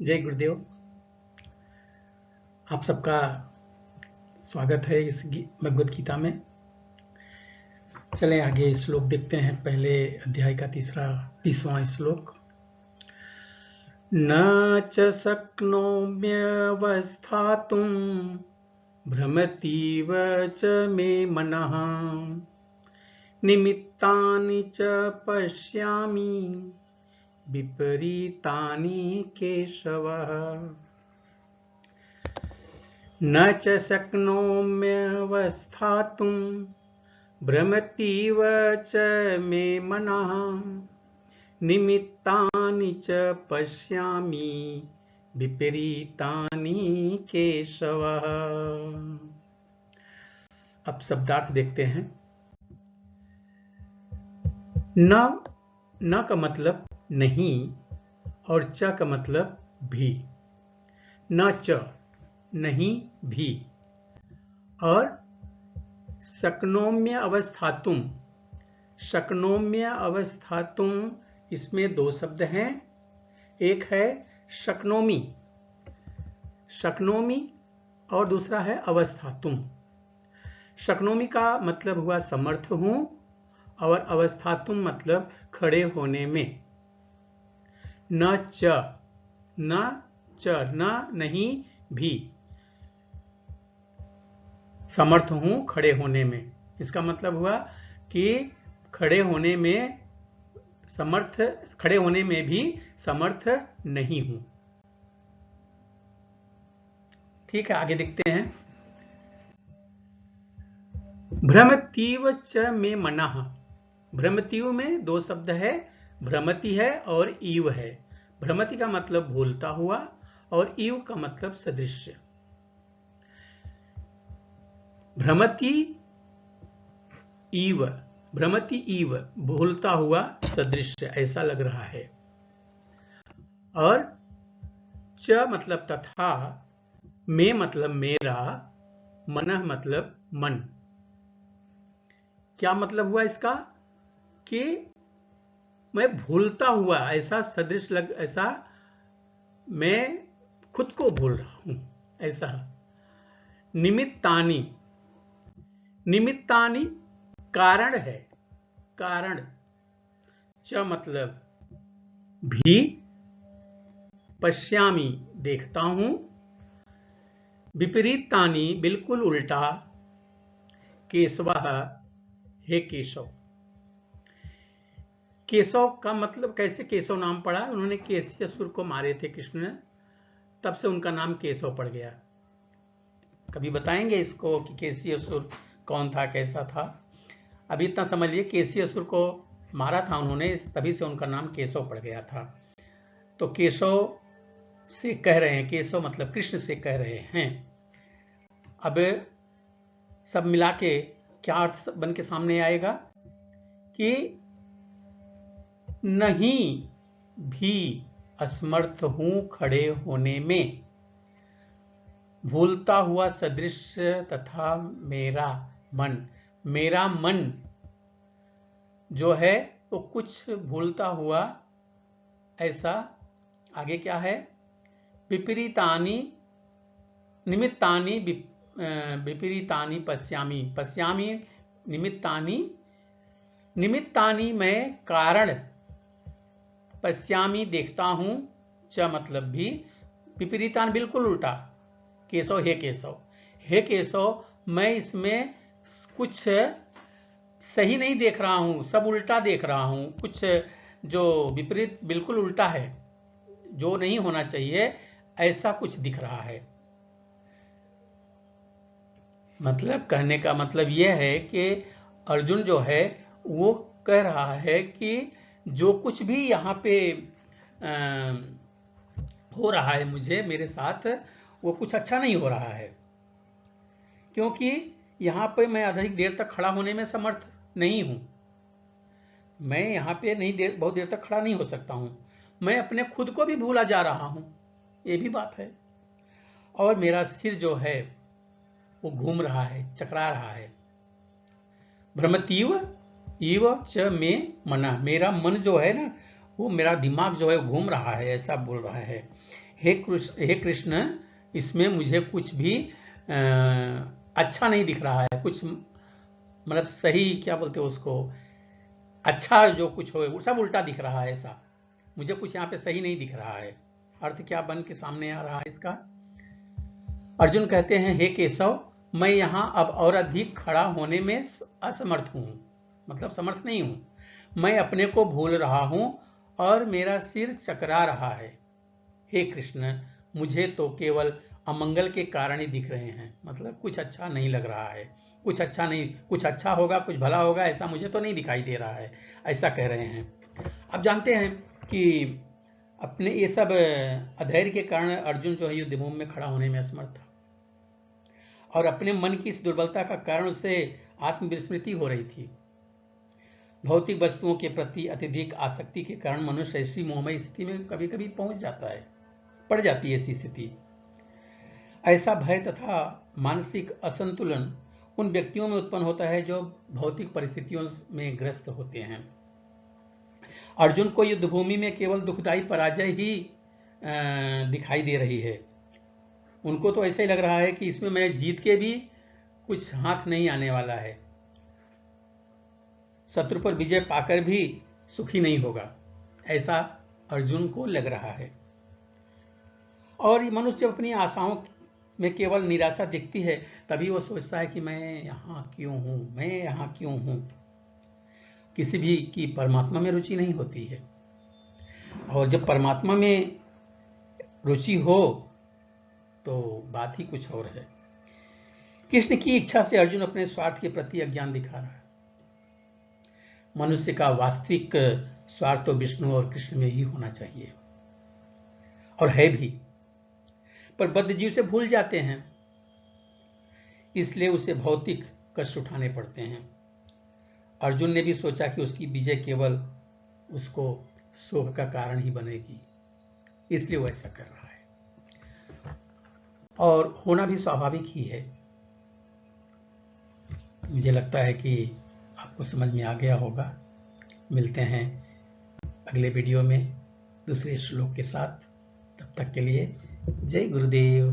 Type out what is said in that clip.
जय गुरुदेव। आप सबका स्वागत है इस भगवत गीता में। चलें आगे श्लोक देखते हैं। पहले अध्याय का 30वां श्लोक। न च शक्नोम्यवस्थातुं भ्रमतीव च मे मनः निमित्तानि च पश्यामि विपरीतानि केशव। न च शक्नोम्यवस्थातुं भ्रमतीव च मे मनः निमित्तानि च पश्यामि विपरीतानि केशव। अब शब्दार्थ देखते हैं। न का मतलब नहीं और च का मतलब भी। न च नहीं भी और शक्नोम्य अवस्थातुम। शक्नोम्य अवस्थातुम इसमें दो शब्द हैं। एक है शक्नोमी, शक्नोमी और दूसरा है अवस्थातुम। शक्नोमी का मतलब हुआ समर्थ हूं और अवस्थातुम मतलब खड़े होने में। न च न नहीं भी समर्थ हूं खड़े होने में। इसका मतलब हुआ कि खड़े होने में भी समर्थ नहीं हूं। ठीक है, आगे देखते हैं। भ्रमतीव च मे मनः। भ्रमतीव में दो शब्द है, भ्रमति है और ईव है। भ्रमति का मतलब भूलता हुआ और ईव का मतलब सदृश्य। भ्रमति ईव भूलता हुआ सदृश्य ऐसा लग रहा है। और च मतलब तथा, में मतलब मेरा, मनः मतलब मन। क्या मतलब हुआ इसका कि मैं भूलता हुआ ऐसा सदृश ऐसा मैं खुद को भूल रहा हूं ऐसा। निमित्तानि कारण है, कारण। च मतलब भी, पश्यामि देखता हूं, विपरीतानि बिल्कुल उल्टा, केशवः हे केशव। केशव का मतलब कैसे केशव नाम पड़ा? उन्होंने केसी असुर को मारे थे कृष्ण ने, तब से उनका नाम केशव पड़ गया। कभी बताएंगे इसको कि केसी असुर कौन था, कैसा था। अभी इतना समझ लिए, केसी असुर को मारा था उन्होंने, तभी से उनका नाम केशव पड़ गया था। तो केशव से कह रहे हैं, केशव मतलब कृष्ण से कह रहे हैं। अब सब मिला के क्या अर्थ बन के सामने आएगा कि नहीं भी असमर्थ हूं खड़े होने में, भूलता हुआ सदृश्य तथा मेरा मन जो है वो कुछ भूलता हुआ ऐसा। आगे क्या है? निमित्तानि पश्यामि निमित्तानि मैं कारण, पश्यामि देखता हूं, च मतलब भी, विपरीतान बिल्कुल उल्टा, केशव हे केशव मैं इसमें कुछ सही नहीं देख रहा हूं, सब उल्टा देख रहा हूं। कुछ जो विपरीत बिल्कुल उल्टा है, जो नहीं होना चाहिए ऐसा कुछ दिख रहा है। मतलब कहने का मतलब यह है कि अर्जुन जो है वो कह रहा है कि जो कुछ भी यहाँ पे हो रहा है मुझे, मेरे साथ, वो कुछ अच्छा नहीं हो रहा है, क्योंकि यहाँ पे मैं अधिक देर तक खड़ा होने में समर्थ नहीं हूं। मैं यहाँ पे बहुत देर तक खड़ा नहीं हो सकता हूं। मैं अपने खुद को भी भूला जा रहा हूं, ये भी बात है। और मेरा सिर जो है वो घूम रहा है, चकरा रहा है। भ्रमतीव इव च मे मनः, मेरा मन जो है ना, वो मेरा दिमाग जो है घूम रहा है, ऐसा बोल रहा है। हे कृष्ण, इसमें मुझे कुछ भी अच्छा नहीं दिख रहा है, कुछ मतलब सही क्या बोलते हैं उसको, अच्छा जो कुछ हो सब उल्टा दिख रहा है, ऐसा मुझे कुछ यहाँ पे सही नहीं दिख रहा है। अर्थ क्या बन के सामने आ रहा है इसका? अर्जुन कहते हैं, हे केशव, मैं यहाँ अब और अधिक खड़ा होने में असमर्थ हूँ, मतलब समर्थ नहीं हूँ। मैं अपने को भूल रहा हूँ और मेरा सिर चकरा रहा है। हे कृष्ण, मुझे तो केवल अमंगल के कारण ही दिख रहे हैं, मतलब कुछ अच्छा नहीं लग रहा है, कुछ अच्छा नहीं, कुछ अच्छा होगा, कुछ भला होगा, ऐसा मुझे तो नहीं दिखाई दे रहा है, ऐसा कह रहे हैं। अब जानते हैं कि अपने ये सब अधैर्य के कारण अर्जुन जो है युद्धभूमि में खड़ा होने में असमर्थ था, और अपने मन की इस दुर्बलता का कारण उसे आत्मविस्मृति हो रही थी। भौतिक वस्तुओं के प्रति अत्यधिक आसक्ति के कारण मनुष्य ऐसी मोहमयी स्थिति में कभी कभी पहुंच जाता है, पड़ जाती है ऐसी स्थिति। ऐसा भय तथा मानसिक असंतुलन उन व्यक्तियों में उत्पन्न होता है जो भौतिक परिस्थितियों में ग्रस्त होते हैं। अर्जुन को युद्धभूमि में केवल दुखदायी पराजय ही दिखाई दे रही है। उनको तो ऐसे ही लग रहा है कि इसमें मैं जीत के भी कुछ हाथ नहीं आने वाला है, शत्रु पर विजय पाकर भी सुखी नहीं होगा, ऐसा अर्जुन को लग रहा है। और मनुष्य जब अपनी आशाओं में केवल निराशा दिखती है, तभी वो सोचता है कि मैं यहाँ क्यों हूं, मैं यहाँ क्यों हूं। किसी भी की परमात्मा में रुचि नहीं होती है, और जब परमात्मा में रुचि हो तो बात ही कुछ और है। कृष्ण की इच्छा से अर्जुन अपने स्वार्थ के प्रति अज्ञान दिखा रहा है। मनुष्य का वास्तविक स्वार्थ तो विष्णु और कृष्ण में ही होना चाहिए, और है भी, पर बद्ध जीव से भूल जाते हैं, इसलिए उसे भौतिक कष्ट उठाने पड़ते हैं। अर्जुन ने भी सोचा कि उसकी विजय केवल उसको शोक का कारण ही बनेगी, इसलिए वो ऐसा कर रहा है, और होना भी स्वाभाविक ही है। मुझे लगता है कि आपको समझ में आ गया होगा। मिलते हैं अगले वीडियो में दूसरे श्लोक के साथ, तब तक के लिए जय गुरुदेव।